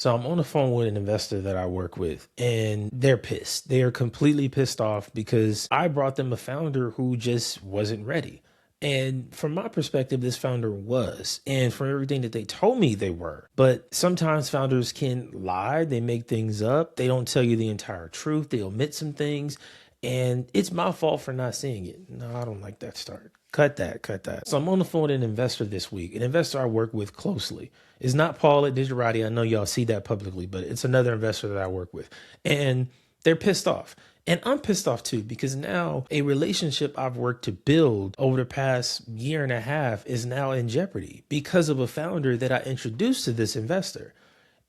So I'm on the phone with an investor that I work with, and they're pissed. They are completely pissed off because I brought them a founder who just wasn't ready. And from my perspective, this founder was, and from everything that they told me they were. But sometimes founders can lie, they make things up, they don't tell you the entire truth, they omit some things. And it's my fault for not seeing it. No, I don't like that start. Cut that, cut that. So I'm on the phone with an investor this week, an investor I work with closely. It's not Paul at Digerati. I know y'all see that publicly, but it's another investor that I work with. And they're pissed off. And I'm pissed off too, because now a relationship I've worked to build over the past year and a half is now in jeopardy because of a founder that I introduced to this investor.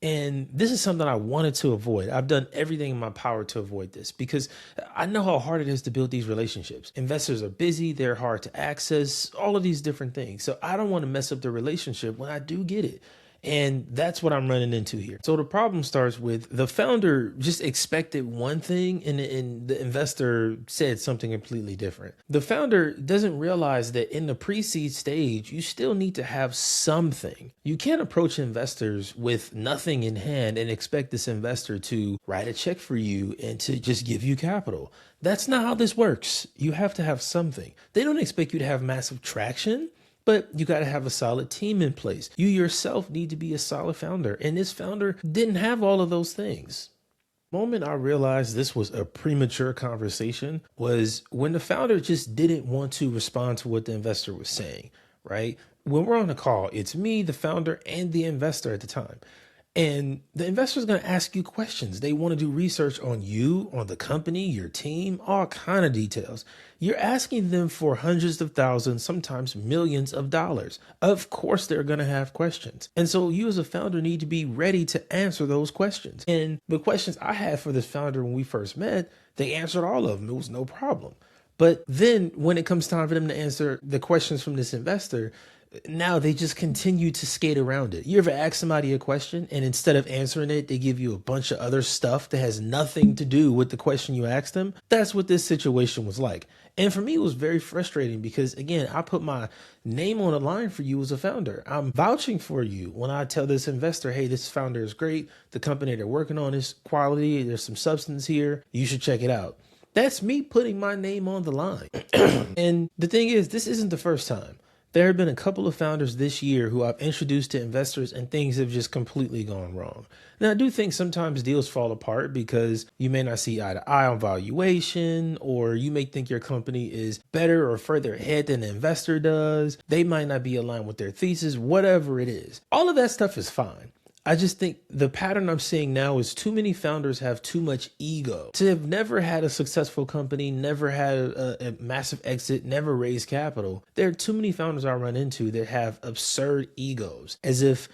And this is something I wanted to avoid. I've done everything in my power to avoid this because I know how hard it is to build these relationships. Investors are busy, they're hard to access, all of these different things. So I don't want to mess up the relationship when I do get it. And that's what I'm running into here. So the problem starts with the founder just expected one thing and the investor said something completely different. The founder doesn't realize that in the pre-seed stage, you still need to have something. You can't approach investors with nothing in hand and expect this investor to write a check for you and to just give you capital. That's not how this works. You have to have something. They don't expect you to have massive traction. But you got to have a solid team in place. You yourself need to be a solid founder. And this founder didn't have all of those things. The moment I realized this was a premature conversation was when the founder just didn't want to respond to what the investor was saying, right? When we're on a call, it's me, the founder, and the investor at the time. And the investor is going to ask you questions. They want to do research on you, on the company, your team, all kind of details. You're asking them for hundreds of thousands, sometimes millions of dollars. Of course, they're going to have questions. And so you as a founder need to be ready to answer those questions. And the questions I had for this founder when we first met, they answered all of them. It was no problem. But then when it comes time for them to answer the questions from this investor, now they just continue to skate around it. You ever ask somebody a question and instead of answering it, they give you a bunch of other stuff that has nothing to do with the question you asked them? That's what this situation was like. And for me, it was very frustrating because, again, I put my name on the line for you as a founder. I'm vouching for you when I tell this investor, hey, this founder is great. The company they're working on is quality. There's some substance here. You should check it out. That's me putting my name on the line. And the thing is, this isn't the first time. There have been a couple of founders this year who I've introduced to investors and things have just completely gone wrong. Now, I do think sometimes deals fall apart because you may not see eye to eye on valuation, or you may think your company is better or further ahead than the investor does. They might not be aligned with their thesis, whatever it is. All of that stuff is fine. I just think the pattern I'm seeing now is too many founders have too much ego. To have never had a successful company, never had a massive exit, never raised capital. There are too many founders I run into that have absurd egos, as if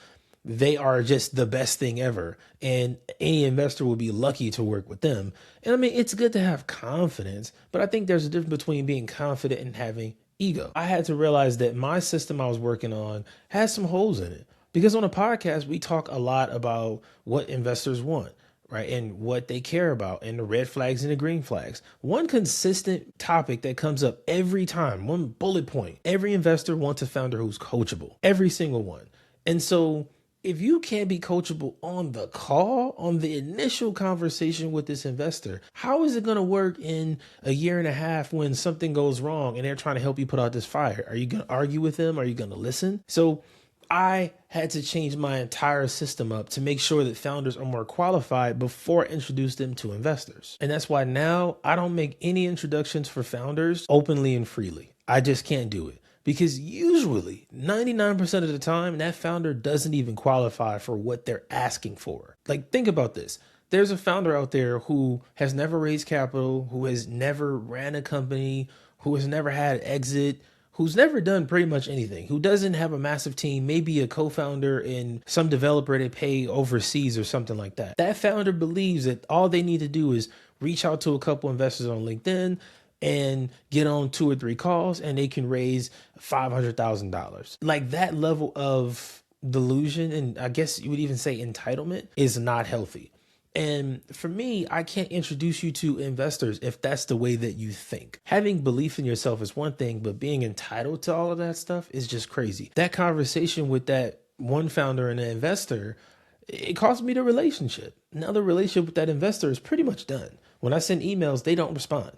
they are just the best thing ever and any investor would be lucky to work with them. And I mean, it's good to have confidence, but I think there's a difference between being confident and having ego. I had to realize that my system I was working on has some holes in it. Because on a podcast, we talk a lot about what investors want, right? And what they care about and the red flags and the green flags. One consistent topic that comes up every time, one bullet point, every investor wants a founder who's coachable, every single one. And so if you can't be coachable on the call, on the initial conversation with this investor, how is it going to work in a year and a half when something goes wrong and they're trying to help you put out this fire? Are you going to argue with them? Are you going to listen? So I had to change my entire system up to make sure that founders are more qualified before I introduce them to investors. And that's why now I don't make any introductions for founders openly and freely. I just can't do it because usually 99% of the time that founder doesn't even qualify for what they're asking for. Like, think about this. There's a founder out there who has never raised capital, who has never ran a company, who has never had an exit, who's never done pretty much anything, who doesn't have a massive team, maybe a co-founder and some developer they pay overseas or something like that. That founder believes that all they need to do is reach out to a couple investors on LinkedIn and get on 2 or 3 calls and they can raise $500,000. Like, that level of delusion, and I guess you would even say entitlement, is not healthy. And for me, I can't introduce you to investors if that's the way that you think. Having belief in yourself is one thing, but being entitled to all of that stuff is just crazy. That conversation with that one founder and an investor, It cost me the relationship. Now the relationship with that investor is pretty much done. When I send emails, they don't respond.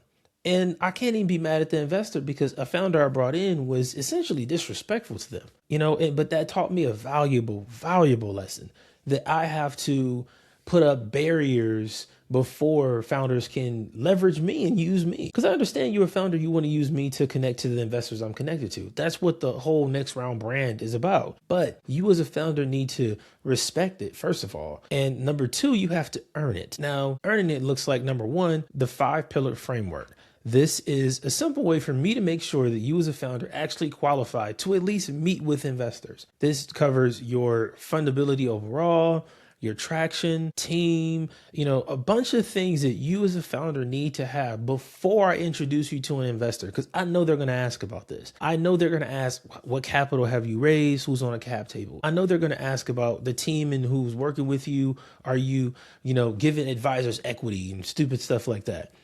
And I can't even be mad at the investor because a founder I brought in was essentially disrespectful to them, but that taught me a valuable lesson that I have to put up barriers before founders can leverage me and use me. Because I understand you're a founder, you want to use me to connect to the investors I'm connected to. That's what the whole Next Round brand is about. But you as a founder need to respect it, first of all. And number two, you have to earn it. Now, earning it looks like, number one, the 5-pillar framework. This is a simple way for me to make sure that you as a founder actually qualify to at least meet with investors. This covers your fundability overall, your traction, team, a bunch of things that you as a founder need to have before I introduce you to an investor. Because I know they're going to ask about this. I know they're going to ask, what capital have you raised? Who's on a cap table? I know they're going to ask about the team and who's working with you. Are you, giving advisors equity and stupid stuff like that?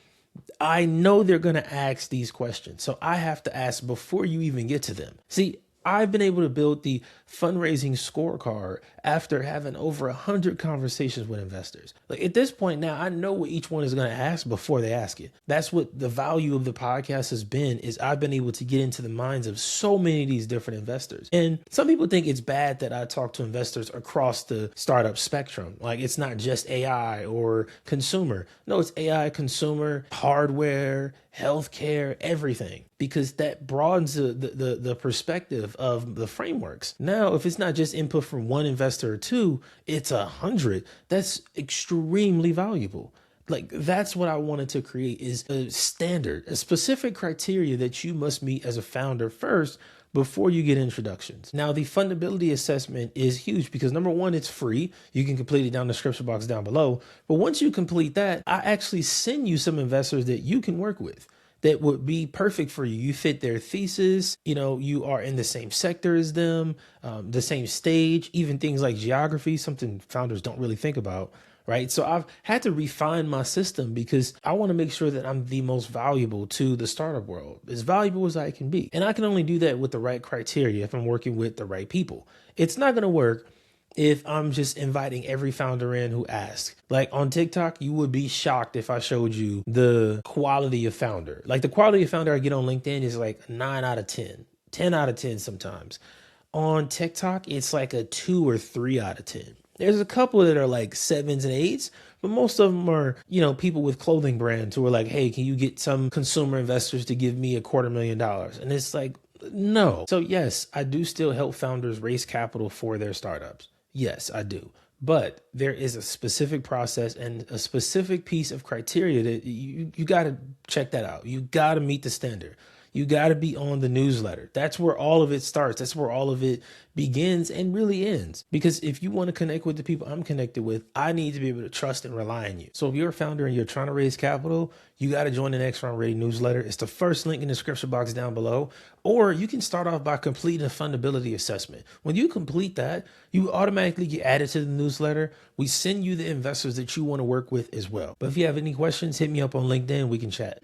I know they're going to ask these questions. So I have to ask before you even get to them. See, I've been able to build the fundraising scorecard after having over 100 conversations with investors. Like at this point now, I know what each one is going to ask before they ask it. That's what the value of the podcast has been, is I've been able to get into the minds of so many of these different investors. And some people think it's bad that I talk to investors across the startup spectrum. Like it's not just AI or consumer. No, it's AI, consumer, hardware, healthcare, everything, because that broadens the perspective of the frameworks. Now, if it's not just input from one investor or two, it's 100. That's extremely valuable. Like that's what I wanted to create, is a standard, a specific criteria that you must meet as a founder first before you get introductions. Now, the fundability assessment is huge because number one, it's free. You can complete it down in the description box down below. But once you complete that, I actually send you some investors that you can work with that would be perfect for you. You fit their thesis, you are in the same sector as them, the same stage, even things like geography, something founders don't really think about. Right. So I've had to refine my system because I want to make sure that I'm the most valuable to the startup world, as valuable as I can be. And I can only do that with the right criteria if I'm working with the right people. It's not going to work if I'm just inviting every founder in who asks. Like on TikTok, you would be shocked if I showed you the quality of founder. Like the quality of founder I get on LinkedIn is like 9 out of 10, 10 out of 10 sometimes. On TikTok, it's like a 2 or 3 out of 10. There's a couple that are like 7s and 8s, but most of them are, people with clothing brands who are like, hey, can you get some consumer investors to give me $250,000? And it's like, no. So yes, I do still help founders raise capital for their startups. Yes, I do. But there is a specific process and a specific piece of criteria that you got to check that out. You got to meet the standard. You got to be on the newsletter. That's where all of it starts. That's where all of it begins and really ends. Because if you want to connect with the people I'm connected with, I need to be able to trust and rely on you. So if you're a founder and you're trying to raise capital, you got to join the Next Round Ready newsletter. It's the first link in the description box down below. Or you can start off by completing a fundability assessment. When you complete that, you automatically get added to the newsletter. We send you the investors that you want to work with as well. But if you have any questions, hit me up on LinkedIn. We can chat.